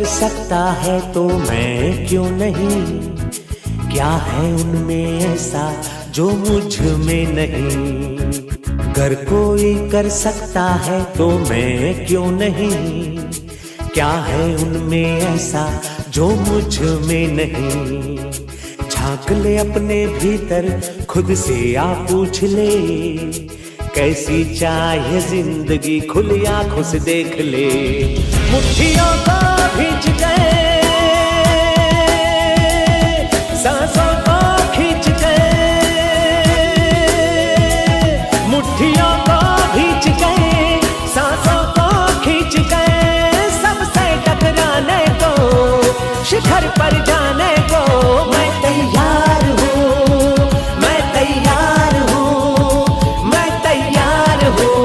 सकता है तो मैं क्यों नहीं, क्या है उनमें ऐसा जो मुझ में नहीं। अगर कोई कर सकता है तो मैं क्यों नहीं, क्या है उनमें ऐसा जो मुझ में नहीं। झांक ले अपने भीतर खुद से आ पूछ ले, कैसी चाहे जिंदगी खुली आंखों से देख ले। मुट्ठियों को भींच गए, सांसों को खींच गए, मुट्ठियों को भींच गए, सांसों को खींच गए। सबसे टकराने को, शिखर पर जाने को मैं तैयार हूँ, मैं तैयार हूँ, मैं तैयार हूँ,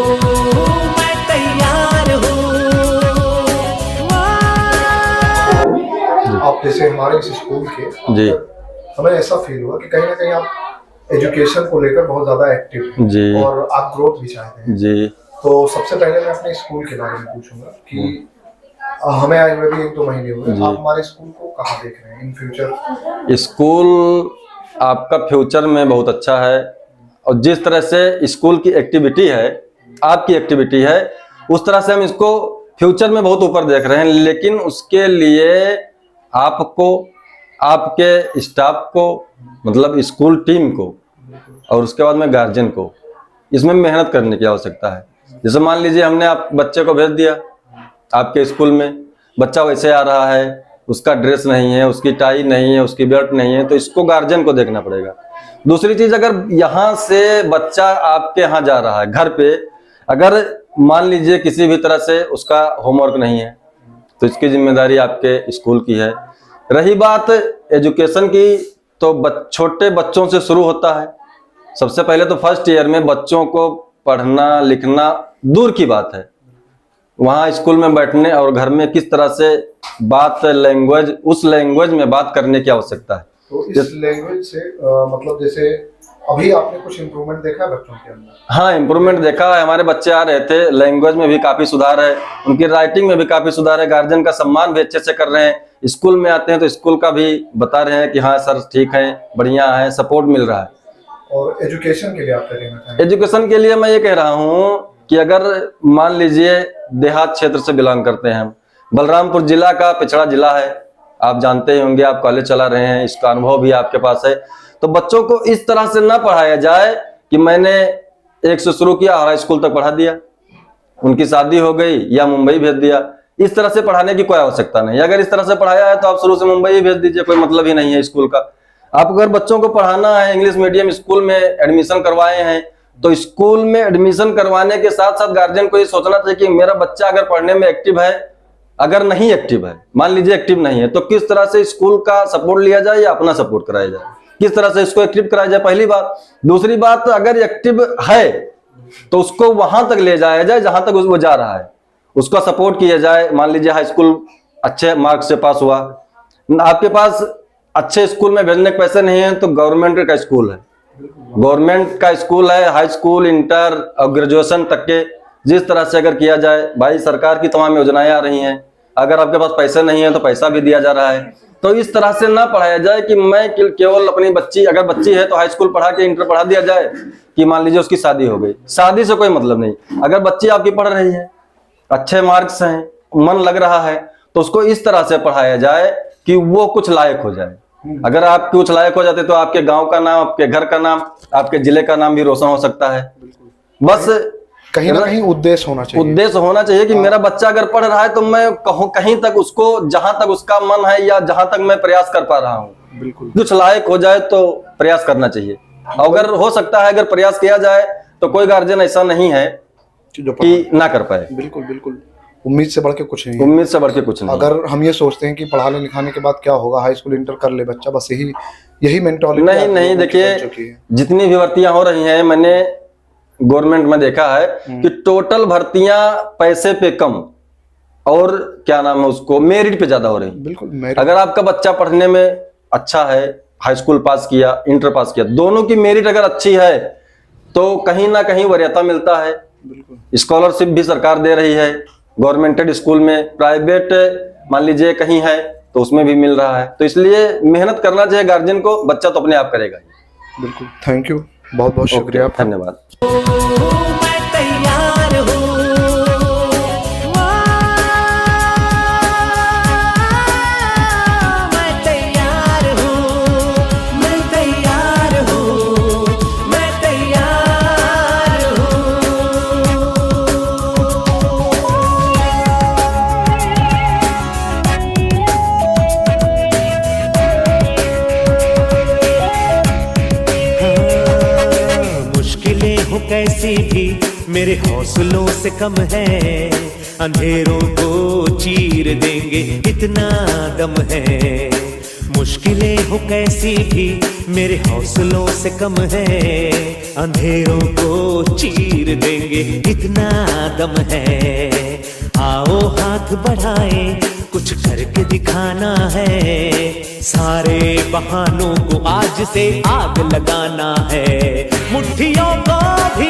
मैं तैयार हूँ। आप जैसे हमारे इस स्कूल के जी, हमें ऐसा फील हुआ कि कहीं ना कहीं आप एजुकेशन को लेकर बहुत ज्यादा एक्टिव हैं जी, और आप ग्रोथ भी चाहते हैं। जी। तो सबसे पहले मैं अपने स्कूल के बारे में पूछूंगा कि हमें आए हुए भी 1-2 महीने हुए, आप हमारे स्कूल को कहाँ देख रहे हैं इन फ्यूचर? स्कूल आपका फ्यूचर में बहुत अच्छा है, और जिस तरह से स्कूल की एक्टिविटी है, आपकी एक्टिविटी है, उस तरह से हम इसको फ्यूचर में बहुत ऊपर देख रहे हैं। लेकिन उसके लिए आपको, आपके स्टाफ को, मतलब स्कूल टीम को, और उसके बाद में गार्जियन को इसमें मेहनत करने की आवश्यकता है। जैसे मान लीजिए हमने आप बच्चे को भेज दिया आपके स्कूल में, बच्चा वैसे आ रहा है, उसका ड्रेस नहीं है, उसकी टाई नहीं है, उसकी बेल्ट नहीं है, तो इसको गार्जियन को देखना पड़ेगा। दूसरी चीज, अगर यहाँ से बच्चा आपके यहाँ जा रहा है घर पे, अगर मान लीजिए किसी भी तरह से उसका होमवर्क नहीं है, तो इसकी जिम्मेदारी आपके स्कूल की है। रही बात एजुकेशन की, तो छोटे बच्चों से शुरू होता है। सबसे पहले तो फर्स्ट ईयर में बच्चों को पढ़ना लिखना दूर की बात है, वहाँ स्कूल में बैठने और घर में किस तरह से बात, लैंग्वेज, उस लैंग्वेज में बात करने की आवश्यकता है। तो इस लैंग्वेज से मतलब जैसे अभी आपने कुछ इम्प्रूवमेंट देखा है बच्चों के अंदर? हाँ, इम्प्रूवमेंट देखा है। हमारे बच्चे आ रहे थे, लैंग्वेज में भी काफी सुधार है, उनकी राइटिंग में भी काफी सुधार है, गार्जियन का सम्मान भी अच्छे से कर रहे हैं। स्कूल में आते हैं तो स्कूल का भी बता रहे हैं कि हाँ सर ठीक है, बढ़िया है, सपोर्ट मिल रहा है। और एजुकेशन के लिए आप क्या कहना चाहेंगे? एजुकेशन के लिए मैं ये कह रहा हूँ कि अगर मान लीजिए देहात क्षेत्र से बिलोंग करते हैं हम, बलरामपुर जिला का पिछड़ा जिला है, आप जानते ही होंगे, आप कॉलेज चला रहे हैं, इसका अनुभव भी आपके पास है। तो बच्चों को इस तरह से ना पढ़ाया जाए कि मैंने 1 से शुरू किया और हाई स्कूल तक पढ़ा दिया, उनकी शादी हो गई या मुंबई भेज दिया। इस तरह से पढ़ाने की कोई आवश्यकता नहीं। अगर इस तरह से पढ़ाया है तो आप शुरू से मुंबई ही भेज दीजिए, कोई मतलब ही नहीं है स्कूल का। आप अगर बच्चों को पढ़ाना है, इंग्लिश मीडियम स्कूल में एडमिशन करवाए हैं, तो स्कूल में एडमिशन करवाने के साथ साथ गार्जियन को ये सोचना चाहिए कि मेरा बच्चा अगर पढ़ने में एक्टिव है, अगर नहीं एक्टिव है, मान लीजिए एक्टिव नहीं है, तो किस तरह से स्कूल का सपोर्ट लिया जाए या अपना सपोर्ट कराया जाए, किस तरह से इसको एक्टिव कराया जाए, पहली बात। दूसरी बात, अगर एक्टिव है तो उसको वहां तक ले जाया जाए जहां तक वो जा रहा है, उसका सपोर्ट किया जाए। मान लीजिए हाई स्कूल अच्छे मार्क्स से पास हुआ, आपके पास अच्छे स्कूल में भेजने के पैसे नहीं है, तो गवर्नमेंट का स्कूल है, गवर्नमेंट का स्कूल है, हाई स्कूल, इंटर और ग्रेजुएशन तक के जिस तरह से अगर किया जाए, भाई सरकार की तमाम योजनाएं आ रही हैं, अगर आपके पास पैसे नहीं है तो पैसा भी दिया जा रहा है। तो इस तरह से ना पढ़ाया जाए कि मैं केवल अपनी बच्ची, अगर बच्ची है तो हाई स्कूल पढ़ा के इंटर पढ़ा दिया जाए कि मान लीजिए उसकी शादी हो गई, शादी से कोई मतलब नहीं। अगर बच्ची आपकी पढ़ रही है, अच्छे मार्क्स हैं, मन लग रहा है, तो उसको इस तरह से पढ़ाया जाए कि वो कुछ लायक हो जाए। अगर आप कुछ लायक हो जाते तो आपके गांव का नाम, आपके घर का नाम, आपके जिले का नाम भी रोशन हो सकता है। बस कहीं ना कहीं उद्देश्य होना चाहिए, उद्देश्य होना चाहिए कि मेरा बच्चा अगर पढ़ रहा है तो मैं कहूँ कहीं तक उसको, जहां तक उसका मन है या जहां तक मैं प्रयास कर पा रहा हूँ, बिल्कुल कुछ लायक हो जाए तो प्रयास करना चाहिए। अगर हो सकता है, अगर प्रयास किया जाए तो कोई गार्जियन ऐसा नहीं है कि ना कर पाए। बिल्कुल बिल्कुल, उम्मीद से बढ़ के कुछ नहीं है। उम्मीद से बढ़ के कुछ नहीं। अगर हम ये सोचते हैं कि पढ़ाने लिखाने के बाद क्या होगा, हाई स्कूल इंटर कर ले बच्चा, बस यही मेंटालिटी नहीं, देखिए जितनी भी भर्तियां हो रही हैं, मैंने गवर्नमेंट में देखा है कि टोटल भर्तियां पैसे पे कम और क्या नाम है उसको, मेरिट पे ज्यादा हो रही। बिल्कुल, अगर आपका बच्चा पढ़ने में अच्छा है, हाई स्कूल पास किया, इंटर पास किया, दोनों की मेरिट अगर अच्छी है तो कहीं ना कहीं वरीयता मिलता है। स्कॉलरशिप भी सरकार दे रही है गवर्नमेंटेड स्कूल में। प्राइवेट मान लीजिए कहीं है तो उसमें भी मिल रहा है। तो इसलिए मेहनत करना चाहिए गार्जियन को, बच्चा तो अपने आप करेगा ही। बिल्कुल, थैंक यू, बहुत बहुत शुक्रिया आपका। धन्यवाद। मैं तैयार हूँ, मैं तैयार हूँ, मैं तैयार हूँ, मैं तैयार हूँ। मुश्किलें हो कैसी भी मेरे हौसलों से कम है, अंधेरों को चीर देंगे इतना दम है। मुश्किलें हो कैसी भी मेरे हौसलों से कम है, अंधेरों को चीर देंगे इतना दम है। आओ हाथ बढ़ाए, कुछ करके दिखाना है, सारे बहानों को आज से आग लगाना है, मुट्ठियों को भी